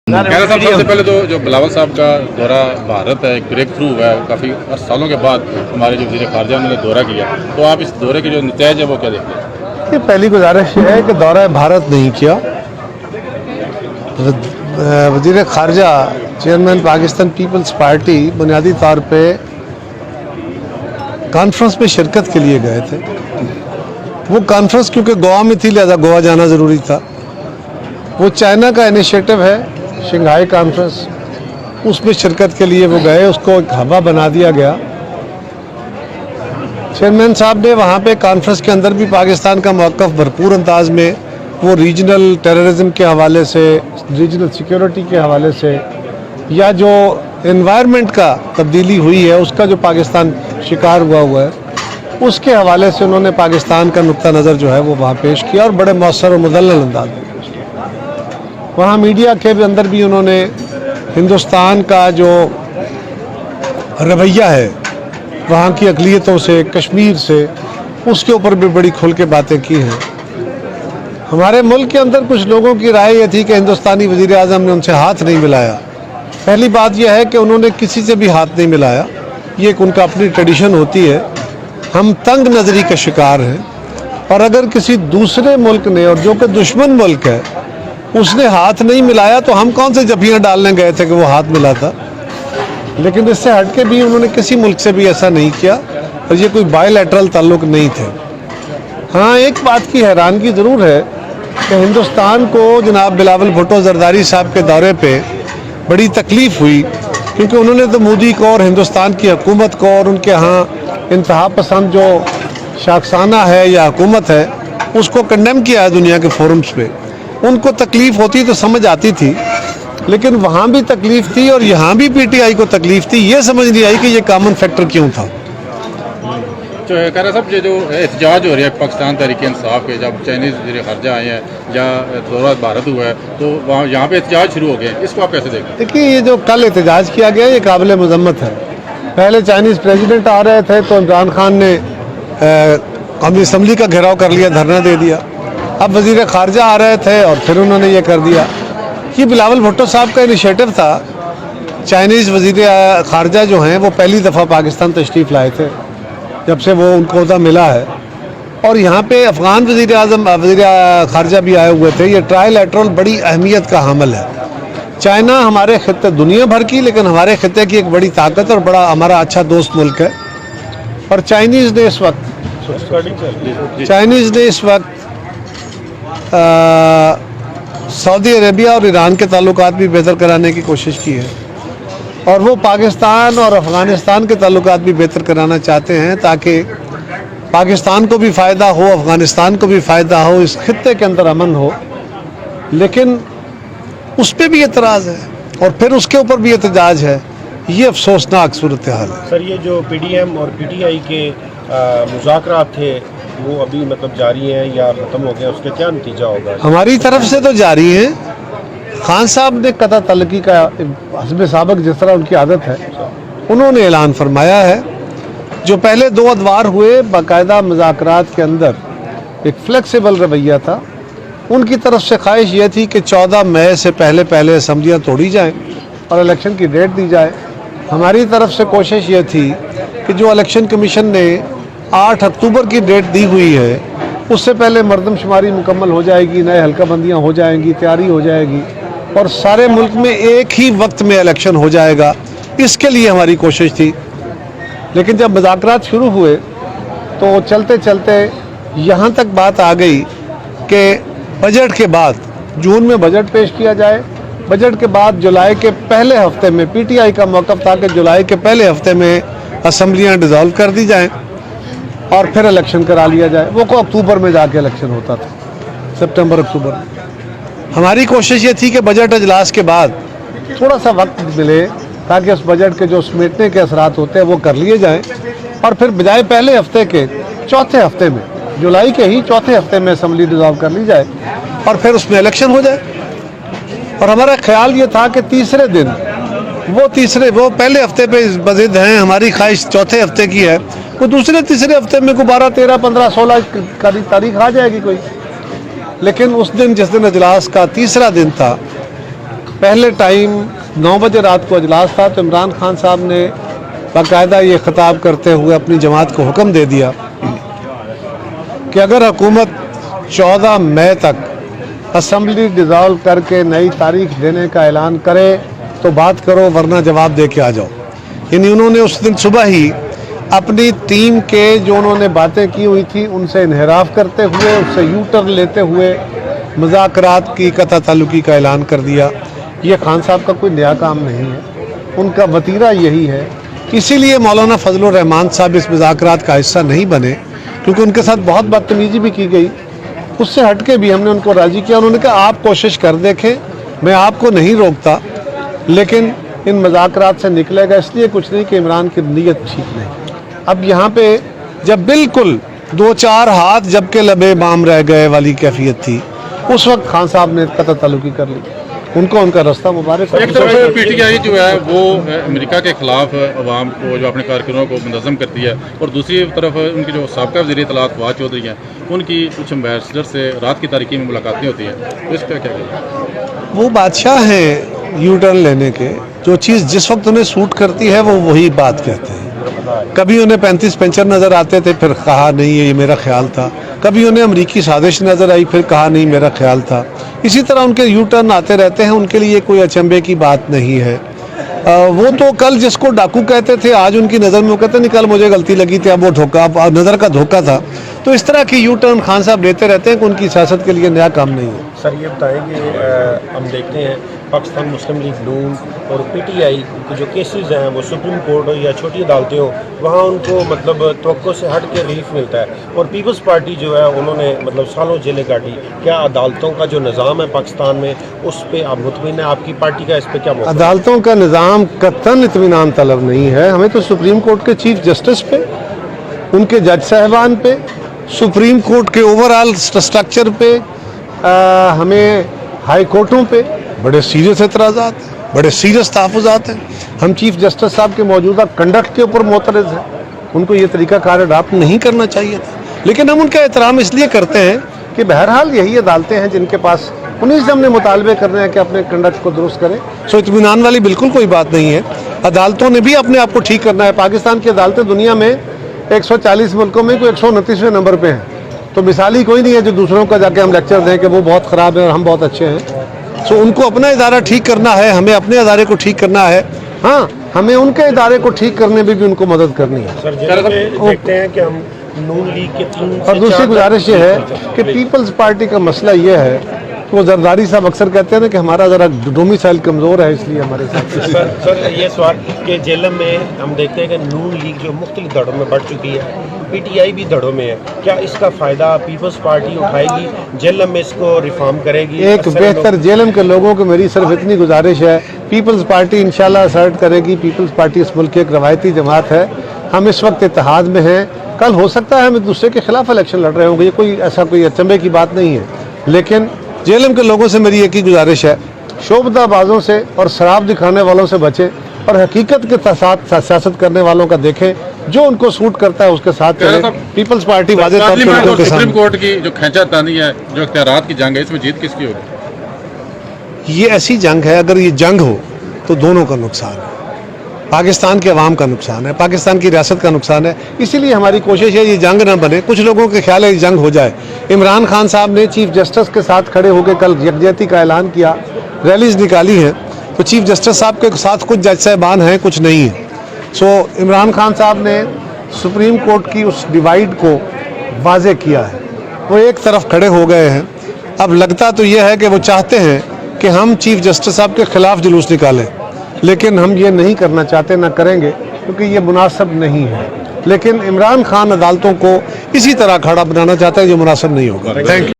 खैर साहब, सबसे पहले तो जो बिलावल साहब का दौरा भारत है, एक ब्रेक थ्रू हुआ है, काफ़ी सालों के बाद हमारे जो वज़ीर ख़ारजा उन्होंने दौरा किया, तो आप इस दौरे के जो नतीजे है वो क्या देखते हैं? ये पहली गुजारिश ये है कि दौरा भारत नहीं किया। वज़ीर ख़ारजा चेयरमैन पाकिस्तान पीपल्स पार्टी बुनियादी तौर पे कॉन्फ्रेंस में शिरकत के लिए गए थे। वो कॉन्फ्रेंस क्योंकि गोवा में थी, लिहाजा गोवा जाना ज़रूरी था। वो चाइना का इनिशिएटिव है, शंघाई कॉन्फ्रेंस, उसमें शिरकत के लिए वो गए, उसको एक हवा बना दिया गया। चेयरमैन साहब ने वहाँ पे कॉन्फ्रेंस के अंदर भी पाकिस्तान का मौक़िफ़ भरपूर अंदाज में वो रीजनल टेररिज्म के हवाले से, रीजनल सिक्योरिटी के हवाले से, या जो एनवायरनमेंट का तब्दीली हुई है उसका जो पाकिस्तान शिकार हुआ है, उसके हवाले से उन्होंने पाकिस्तान का नुक्ता नज़र जो है वो वहाँ पेश किया और बड़े मौसर और मुदल्लल अंदाज में पेश किया। वहाँ मीडिया के अंदर भी उन्होंने हिंदुस्तान का जो रवैया है वहाँ की अक़लियतों से, कश्मीर से, उसके ऊपर भी बड़ी खुल के बातें की हैं। हमारे मुल्क के अंदर कुछ लोगों की राय ये थी कि हिंदुस्तानी वज़ीर आज़म ने उनसे हाथ नहीं मिलाया। पहली बात यह है कि उन्होंने किसी से भी हाथ नहीं मिलाया, ये एक उनका अपनी ट्रेडिशन होती है। हम तंग नज़री के शिकार हैं, और अगर किसी दूसरे मुल्क ने, और जो कि दुश्मन मुल्क है, उसने हाथ नहीं मिलाया तो हम कौन से जफियाँ डालने गए थे कि वो हाथ मिलाता। लेकिन इससे हट के भी उन्होंने किसी मुल्क से भी ऐसा नहीं किया, और ये कोई बायलैटरल ताल्लुक़ नहीं थे। हाँ, एक बात की हैरानगी ज़रूर है कि हिंदुस्तान को जनाब बिलावल भुट्टो ज़रदारी साहब के दौरे पे बड़ी तकलीफ़ हुई, क्योंकि उन्होंने तो मोदी को और हिंदुस्तान की हुकूमत को और उनके यहाँ इंतहा पसंद जो शाखसाना है या हुकूमत है उसको कंडेम किया है दुनिया के फोरम्स पे। उनको तकलीफ़ होती तो समझ आती थी, लेकिन वहाँ भी तकलीफ़ थी और यहाँ भी पीटीआई को तकलीफ़ थी। ये समझ नहीं आई कि ये कॉमन फैक्टर क्यों था। जो है कह रहा साहब, ये जो एहतजाज हो रही है पाकिस्तान तहरीक इंसाफ के, जब चाइनीज़ वज़ीर ख़ारजा आए हैं या दौरा भारत हुआ है तो वहाँ यहाँ पे एहतजाज शुरू हो गए, इसको आप कैसे देखते हैं? देखिए, ये जो कल एहतजाज किया गया ये काबिल मज़म्मत है। पहले चाइनीज़ प्रेसिडेंट आ रहे थे तो इमरान खान ने कौमी असम्बली का घेराव कर लिया, धरना दे दिया। अब वज़ीर ख़ारजा आ रहे थे और फिर उन्होंने ये कर दिया। ये बिलावल भुट्टो साहब का इनिशिएटिव था। चाइनीज़ वज़ीर ख़ारजा जो हैं वो पहली दफ़ा पाकिस्तान तशरीफ़ लाए थे जब से वो उनको ओहदा मिला है, और यहाँ पे अफ़गान वज़ीर ख़ारजा भी आए हुए थे। ये ट्राईलैटरल बड़ी अहमियत का हामिल है। चाइना हमारे खित्ते, दुनिया भर की, लेकिन हमारे खित्ते की एक बड़ी ताकत और बड़ा हमारा अच्छा दोस्त मुल्क है। और चाइनीज़ ने इस वक्त सऊदी अरेबिया और ईरान के ताल्लुकात भी बेहतर कराने की कोशिश की है, और वो पाकिस्तान और अफ़गानिस्तान के ताल्लुकात भी बेहतर कराना चाहते हैं ताकि पाकिस्तान को भी फ़ायदा हो, अफ़गानिस्तान को भी फ़ायदा हो, इस खित्ते के अंदर अमन हो। लेकिन उस पर भी एतराज़ है और फिर उसके ऊपर भी एहतजाज है। ये अफसोसनाक सूरत हाल है। सर, ये जो पीडीएम और पीटीआई के मुज़ाकरात थे वो अभी मतलब जारी हैं या ख़त्म हो गए, उसका क्या नतीजा होगा? हमारी तरफ से तो जारी है। खान साहब ने कता तलकी का हस्ब साबक, जिस तरह उनकी आदत है, उन्होंने ऐलान फरमाया है। जो पहले 2 अदवार हुए बाकायदा मुज़ाकरात के अंदर एक फ्लेक्सिबल रवैया था। उनकी तरफ से ख्वाहिश ये थी कि 14 मई से पहले असम्बलियाँ तोड़ी जाएँ और इलेक्शन की डेट दी जाए। हमारी तरफ से कोशिश ये थी कि जो इलेक्शन कमीशन ने 8 अक्टूबर की डेट दी हुई है उससे पहले मरदमशुमारी मुकम्मल हो जाएगी, नए हल्का बंदियाँ हो जाएंगी, तैयारी हो जाएगी और सारे मुल्क में एक ही वक्त में इलेक्शन हो जाएगा। इसके लिए हमारी कोशिश थी। लेकिन जब मुज़ाकरात शुरू हुए तो चलते चलते यहाँ तक बात आ गई कि बजट के बाद जून में बजट पेश किया जाए। बजट के बाद जुलाई के पहले हफ्ते में, पीटीआई का मौक़िफ़ था कि जुलाई के पहले हफ्ते में असम्बलियाँ डिज़ोल्व कर दी जाएँ और फिर इलेक्शन करा लिया जाए। वो को अक्टूबर में जाके इलेक्शन होता था, सितंबर अक्टूबर में। हमारी कोशिश ये थी कि बजट अजलास के बाद थोड़ा सा वक्त मिले ताकि उस बजट के जो समेटने के असरात होते हैं वो कर लिए जाएँ, और फिर बजाय पहले हफ्ते के चौथे हफ्ते में, जुलाई के ही चौथे हफ्ते में असम्बली डिज़ोल्व कर ली जाए और फिर उसमें इलेक्शन हो जाए। और हमारा ख्याल ये था कि तीसरे दिन वो पहले हफ्ते पे मज़ीद हैं, हमारी ख्वाहिश चौथे हफ्ते की है, वो दूसरे तीसरे हफ्ते में को 12, 13, 15, 16 की तारीख आ जाएगी कोई। लेकिन उस दिन, जिस दिन इजलास का तीसरा दिन था, पहले टाइम 9 बजे रात को अजलास था तो इमरान खान साहब ने बाकायदा ये खिताब करते हुए अपनी जमात को हुक्म दे दिया कि अगर हुकूमत 14 मई तक असम्बली डिज़ोल्व करके नई तारीख देने का ऐलान करे तो बात करो, वरना जवाब दे के आ जाओ। यानी उन्होंने उस दिन सुबह ही अपनी टीम के जो उन्होंने बातें की हुई थी उनसे इन्हिराफ करते हुए, उससे यू टर्न लेते हुए मुज़ाकरात की कता ताल्लुकी का ऐलान कर दिया। ये खान साहब का कोई नया काम नहीं है, उनका वतीरा यही है। इसीलिए मौलाना फजलुर रहमान साहब इस मुज़ाकरात का हिस्सा नहीं बने, क्योंकि उनके साथ बहुत बदतमीजी भी की गई। उससे हटके भी हमने उनको राज़ी किया। उन्होंने कहा आप कोशिश कर देखें, मैं आपको नहीं रोकता, लेकिन इन मुज़ाकरात से निकलेगा इसलिए कुछ नहीं कि इमरान की नीयत ठीक नहीं। अब यहाँ पे जब बिल्कुल 2-4 हाथ जब के लबे बाम रह गए वाली कैफियत थी, उस वक्त खान साहब ने कता ताल्लुकी कर ली। उनको उनका रास्ता मुबारक। एक तरफ पीटीआई जो है वो अमेरिका के खिलाफ अवाम को जो अपने कारकुनों को मुनज़्ज़म करती है, और दूसरी तरफ उनकी जो साबका वज़ीर इत्तलात फवाद चौधरी हैं, उनकी कुछ एम्बेसडर से रात की तारीकी में मुलाकातें होती हैं, तो इस पर क्या कहें? वो बादशाह हैं यू टर्न लेने के, जो चीज़ जिस वक्त उन्हें सूट करती है वो वही बात कहते हैं। कभी उन्हें 35 पेंचर नज़र आते थे, फिर कहा नहीं ये मेरा ख्याल था। कभी उन्हें अमरीकी साजिश नज़र आई, फिर कहा नहीं मेरा ख्याल था। इसी तरह उनके यू टर्न आते रहते हैं, उनके लिए कोई अचंभे की बात नहीं है। वो तो कल जिसको डाकू कहते थे, आज उनकी नज़र में वो कहते नहीं कल मुझे गलती लगी थी, अब वो धोखा, नज़र का धोखा था। तो इस तरह की यू टर्न खान साहब लेते रहते हैं कि उनकी सियासत के लिए नया काम नहीं है। सर ये बताएंगे, हम देखते हैं पाकिस्तान मुस्लिम लीग नून और पीटीआई के जो केसेस हैं वो सुप्रीम कोर्ट हो या छोटी अदालतें हो, वहाँ उनको मतलब तवक्को से हट के रिलीफ मिलता है, और पीपल्स पार्टी जो है उन्होंने मतलब सालों जेलें काटी। क्या अदालतों का जो निज़ाम है पाकिस्तान में उस पर आप मुतमिन है? आपकी पार्टी का इस पर क्या मौक़िफ़ है? अदालतों का निज़ाम कतई इत्मीनान तलब नहीं है। हमें तो सुप्रीम कोर्ट के चीफ जस्टिस पे, उनके जज साहबान पे, सुप्रीम कोर्ट के ओवरऑल स्ट्रक्चर पे, हमें हाई कोर्टों पे बड़े सीरियस एतराज़ात हैं, बड़े सीरियस तहफ़्फ़ुज़ात हैं। हम चीफ जस्टिस साहब के मौजूदा कंडक्ट के ऊपर मोतरज़ हैं। उनको ये तरीका कार अडॉप्ट नहीं करना चाहिए था, लेकिन हम उनका एहतराम इसलिए करते हैं कि बहरहाल यही अदालतें हैं जिनके पास, उन्हीं से हमने मुतालबे करने हैं कि अपने कंडक्ट को दुरुस्त करें। सो इत्मीनान वाली बिल्कुल कोई बात नहीं है। अदालतों ने भी अपने आप को ठीक करना है। पाकिस्तान की अदालतें दुनिया में 140 मुल्कों में कोई 129वें नंबर पे हैं, तो मिसाली कोई नहीं है जो दूसरों का जाके हम लेक्चर दें कि वो बहुत ख़राब है और हम बहुत अच्छे हैं। सो उनको अपना इदारा ठीक करना है, हमें अपने इदारे को ठीक करना है। हाँ, हमें उनके इदारे को ठीक करने में भी उनको मदद करनी है। सर देखते हैं कि हम नून लीग के 3 और दूसरी गुजारिश ये है कि पीपल्स पार्टी का मसला ये है, वो जरदारी साहब अक्सर कहते हैं ना कि हमारा ज़रा डोमिसाइल कमज़ोर है, इसलिए हमारे साथ। सर ये सवाल कि जेलम में हम देखते हैं कि नून लीग जो मुख्तलिफ धड़ों में बढ़ चुकी है, पीटीआई भी धड़ों में है, क्या इसका फ़ायदा पीपल्स पार्टी उठाएगी? जेलम में इसको रिफॉर्म करेगी? एक बेहतर जेलम के लोगों को मेरी सिर्फ इतनी गुजारिश है, पीपल्स पार्टी इंशाल्लाह असर्ट करेगी। पीपल्स पार्टी इस मुल्क की एक रवायती जमात है। हम इस वक्त इत्तेहाद में हैं। कल हो सकता है हम एक दूसरे के खिलाफ इलेक्शन लड़ रहे होंगे, ये कोई ऐसा कोई अचंभे की बात नहीं है। लेकिन जेलम के लोगों से मेरी एक ही गुजारिश है, शोबदाबाजों से और शराब दिखाने वालों से बचें और हकीकत के साथ सियासत करने वालों का देखें, जो उनको सूट करता है उसके साथ चलें। पीपल्स पार्टी वादे तौर पर उनके सुप्रीम सामने। कोर्ट की जो खींचातानी है, जो इख्तियारात की जंग है, इसमें जीत किसकी होगी? ये ऐसी जंग है, अगर ये जंग हो तो दोनों का नुकसान है। पाकिस्तान के अवाम का नुकसान है, पाकिस्तान की रियासत का नुकसान है। इसीलिए हमारी कोशिश है ये जंग ना बने। कुछ लोगों के ख्याल है ये जंग हो जाए। इमरान खान साहब ने चीफ जस्टिस के साथ खड़े होकर कल यकजहती का ऐलान किया, रैलीज निकाली हैं, तो चीफ जस्टिस साहब के साथ कुछ जज साहबान हैं, कुछ नहीं है। सो इमरान खान साहब ने सुप्रीम कोर्ट की उस डिवाइड को वाज़े किया है, वो एक तरफ खड़े हो गए हैं। अब लगता तो ये है कि वो चाहते हैं कि हम चीफ जस्टिस साहब के खिलाफ जुलूस निकालें, लेकिन हम ये नहीं करना चाहते, ना करेंगे, क्योंकि ये मुनासिब नहीं है। लेकिन इमरान खान अदालतों को इसी तरह खड़ा बनाना चाहता है जो मुनासिब नहीं होगा। Thank you.